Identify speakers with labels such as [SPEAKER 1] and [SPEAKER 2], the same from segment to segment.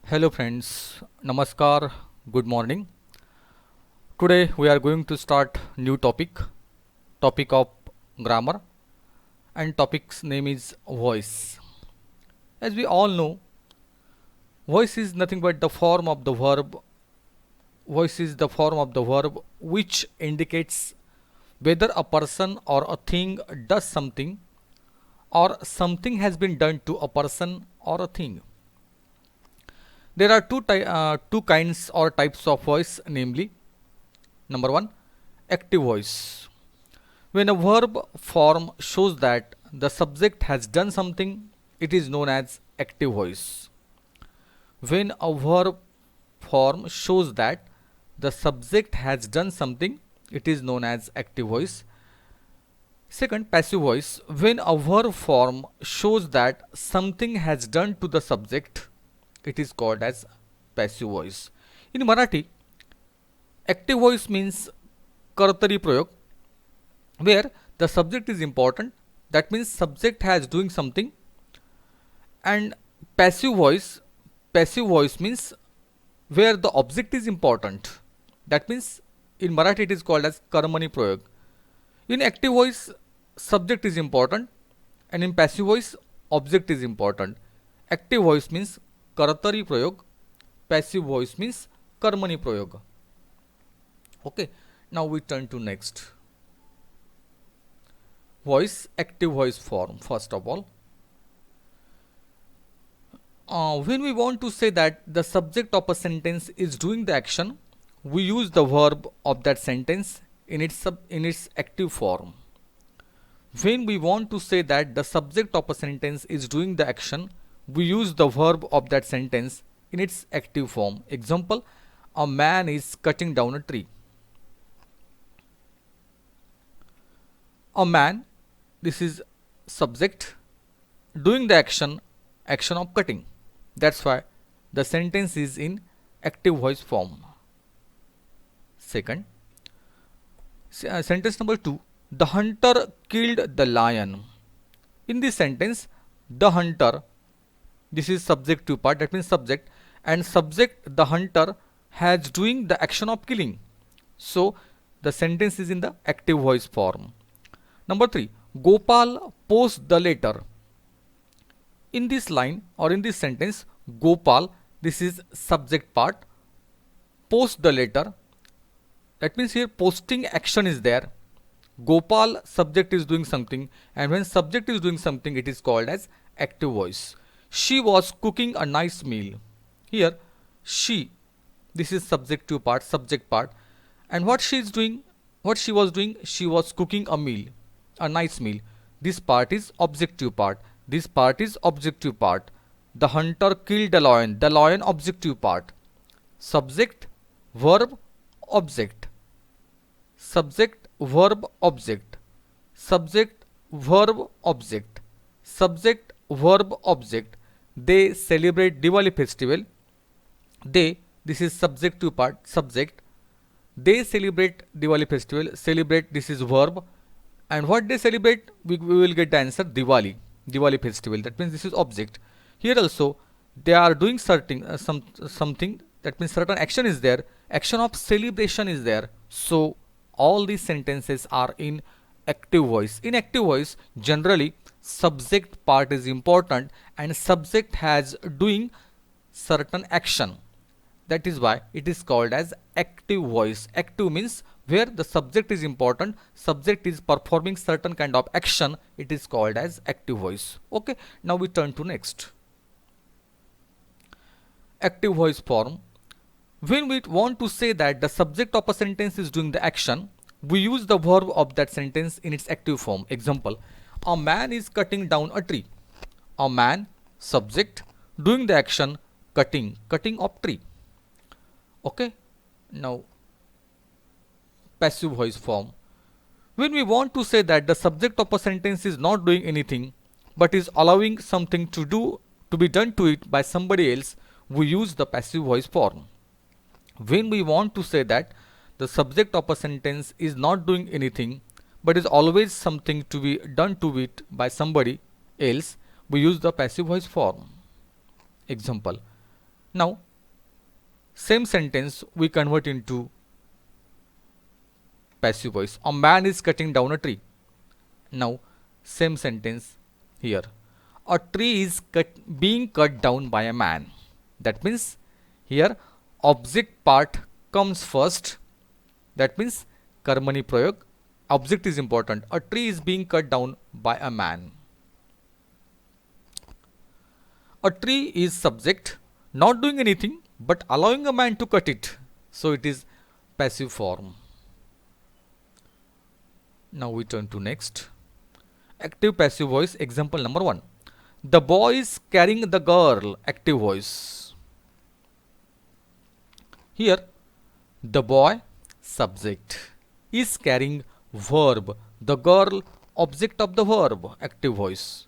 [SPEAKER 1] Hello friends, Namaskar, good morning. Today we are going to start new topic of grammar, and topic's name is voice. As we all know, voice is nothing but the form of the verb. Voice is the form of the verb which indicates whether a person or a thing does something or something has been done to a person or a thing. There are two kinds or types of voice, namely, number one, active voice. When a verb form shows that the subject has done something, it is known as active voice. When a verb form shows that the subject has done something, it is known as active voice. Second, passive voice. When a verb form shows that something has done to the subject, it is called as passive voice. In Marathi, active voice means kartari proyog, where the subject is important. That means subject has doing something. And passive voice means where the object is important. That means in Marathi it is called as karmani proyog. In active voice, subject is important, and in passive voice, object is important. Active voice means karatari prayog, passive voice means karmani prayog. Okay, now we turn to next. Voice, active voice form. First of all, when we want to say that the subject of a sentence is doing the action, we use the verb of that sentence in its active form. When we want to say that the subject of a sentence is doing the action, we use the verb of that sentence in its active form. Example, a man is cutting down a tree. A man, this is subject, doing the action of cutting. That's why the sentence is in active voice form. Second, sentence number 2, the hunter killed the lion. In this sentence, the hunter, this is subjective part, that means subject, and subject, the hunter, has doing the action of killing. So the sentence is in the active voice form. Number 3, Gopal post the letter. In this line or in this sentence, Gopal, this is subject part, post the letter. That means here posting action is there. Gopal, subject, is doing something, and when subject is doing something, it is called as active voice. She was cooking a nice meal. Here, she, this is subjective part, subject part, and what she was doing, she was cooking a meal, a nice meal. This part is objective part. This part is objective part. The hunter killed the lion objective part. Subject, verb, object. Subject, verb, object. Subject, verb, object. Subject, verb, object. They celebrate Diwali festival. They, this is subjective part, subject. They celebrate Diwali festival. Celebrate, this is verb. And what they celebrate, we will get the answer Diwali festival. That means this is object. Here also, they are doing certain something. That means certain action is there. Action of celebration is there. So all these sentences are in active voice. In active voice, generally subject part is important and subject has doing certain action. That is why it is called as active voice. Active means where the subject is important, subject is performing certain kind of action, it is called as active voice. Okay, now we turn to next. Active voice form. When we want to say that the subject of a sentence is doing the action, we use the verb of that sentence in its active form. Example, a man is cutting down a tree. A man, subject, doing the action cutting of tree. Okay, now passive voice form. When we want to say that the subject of a sentence is not doing anything but is allowing something to be done to it by somebody else, we use the passive voice form. When we want to say that the subject of a sentence is not doing anything but is always something to be done to it by somebody else, we use the passive voice form. Example, Now same sentence we convert into passive voice. A man is cutting down a tree. Now same sentence here. A tree is being cut down by a man. That means here object part comes first. That means karmani prayog. Object is important. A tree is being cut down by a man. A tree is subject, not doing anything but allowing a man to cut it. So it is passive form. Now we turn to next. Active passive voice, example number 1. The boy is carrying the girl, active voice. Here the boy subject is carrying verb, the girl object of the verb, active voice.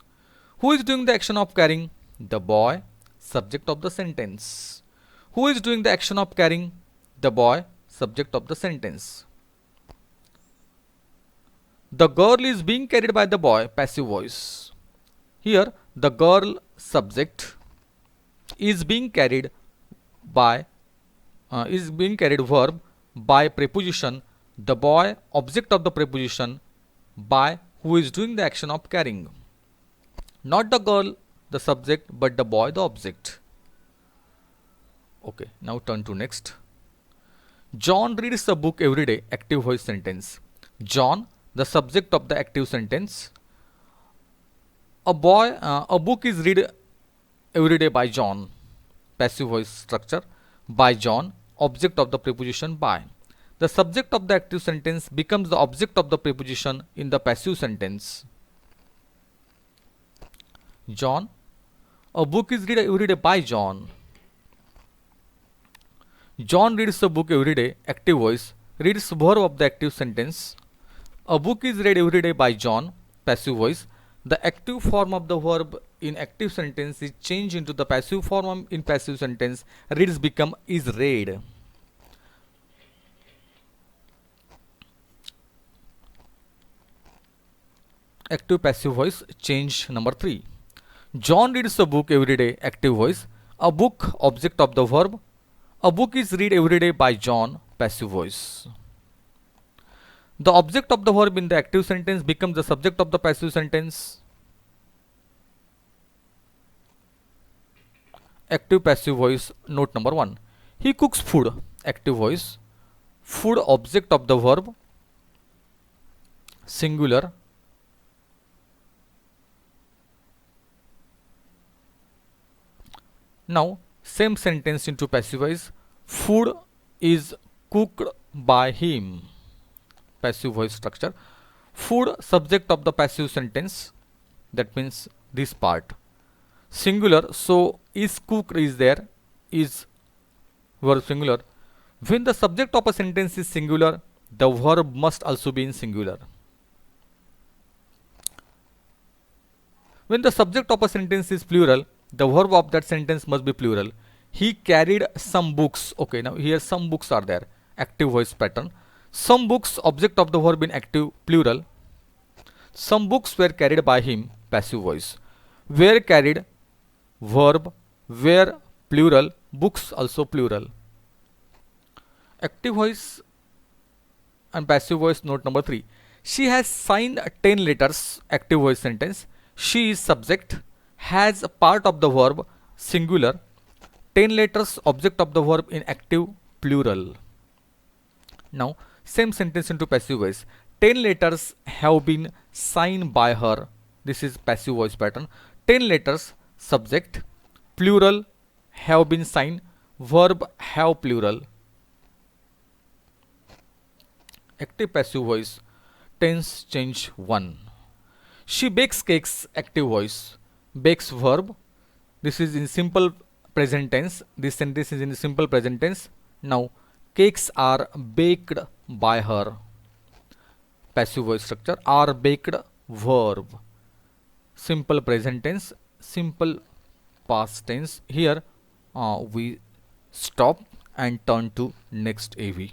[SPEAKER 1] Who is doing the action of carrying? The boy, subject of the sentence. Who is doing the action of carrying? The boy, subject of the sentence. The girl is being carried by the boy, passive voice. Here the girl subject is being carried by verb by preposition, the boy object of the preposition, by who is doing the action of carrying. Not the girl the subject but the boy the object. Okay, now turn to next. John reads a book every day, active voice sentence. John the subject of the active sentence. A book is read every day by John, passive voice structure, by John, object of the preposition by. The subject of the active sentence becomes the object of the preposition in the passive sentence. John, a book is read every day by John. John reads a book every day, active voice, reads verb of the active sentence. A book is read every day by John, passive voice. The active form of the verb in active sentence is changed into the passive form in passive sentence. Reads become is read. Active passive voice change number 3. John reads a book every day, active voice. A book object of the verb. A book is read every day by John, passive voice. The object of the verb in the active sentence becomes the subject of the passive sentence. Active passive voice, note number 1. He cooks food, active voice. Food object of the verb, singular. Now same sentence into passive voice. Food is cooked by him, passive voice structure. Food subject of the passive sentence, that means this part, singular. So is cooked is there, is verb singular. When the subject of a sentence is singular, the verb must also be in singular. When the subject of a sentence is plural, the verb of that sentence must be plural. He carried some books. Okay, now here some books are there, active voice pattern. Some books object of the verb in active plural. Some books were carried by him, passive voice. Were carried verb, were plural, books also plural. Active voice and passive voice, note number 3. She has signed 10 letters, active voice sentence. She is subject, has a part of the verb, singular. 10 letters object of the verb in active plural. Now same sentence into passive voice. 10 letters have been signed by her. This is passive voice pattern. 10 letters subject, plural, have been signed, verb have plural. Active passive voice, tense change 1. She bakes cakes, active voice. Bakes verb. This is in simple present tense. This sentence is in simple present tense. Now cakes are baked by her, passive voice structure. Are baked verb, simple present tense, simple past tense. Here we stop and turn to next AV.